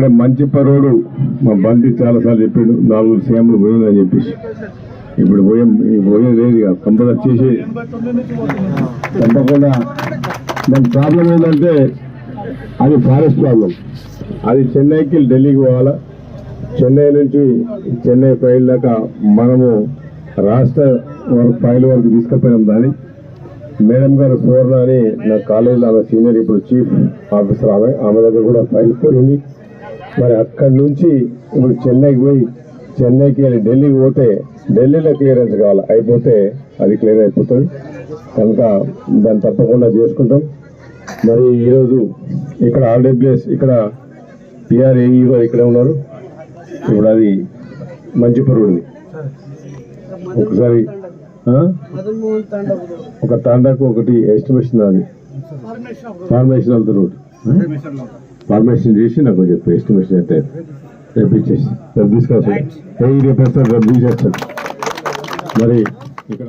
ఇక్కడ మంచి పరోడు మా బండి చాలాసార్లు చెప్పాడు 4 సీఎంలు పోయిందని చెప్పేసి ఇప్పుడు పోయేది లేదు ఇక కంపల్సరీ చేసి తప్పకుండా దాని ప్రాబ్లం ఏంటంటే అది ఫారెస్ట్ ప్రాబ్లం. అది చెన్నైకి ఢిల్లీకి పోవాలా, చెన్నై నుంచి చెన్నై ఫైల్ దాకా మనము రాష్ట్ర ఫైల్ వరకు తీసుకుపోయినాం. దాన్ని మేడం గారు సువర్ణ అని నా కాలేజీలో ఆమె సీనియర్ ఇప్పుడు చీఫ్ ఆఫీసర్, ఆమె దగ్గర కూడా ఫైల్ పోయింది. మరి అక్కడి నుంచి ఇప్పుడు చెన్నైకి పోయి చెన్నైకి వెళ్ళి ఢిల్లీకి పోతే ఢిల్లీలో క్లియరెన్స్ కావాలి, అయిపోతే అది క్లియర్ అయిపోతుంది. కనుక దాన్ని తప్పకుండా చేసుకుంటాం. మరి ఈరోజు ఇక్కడ ఆర్డబ్ల్యూఎస్ ఇక్కడ పిఆర్ఏఈ ఇక్కడే ఉన్నారు. ఇప్పుడు అది మంచి పరువుది ఒకసారి ఒక తాండాకు ఒకటి ఎస్టిమేషన్, అది formation of the road formation చేసి నాకు చెప్పి ఎస్టిమేషన్ అయితే రేపు ఇచ్చేసి రేపు తీసుకొస్తాను, రేపు తీసేస్తాను. మరి ఇక్కడ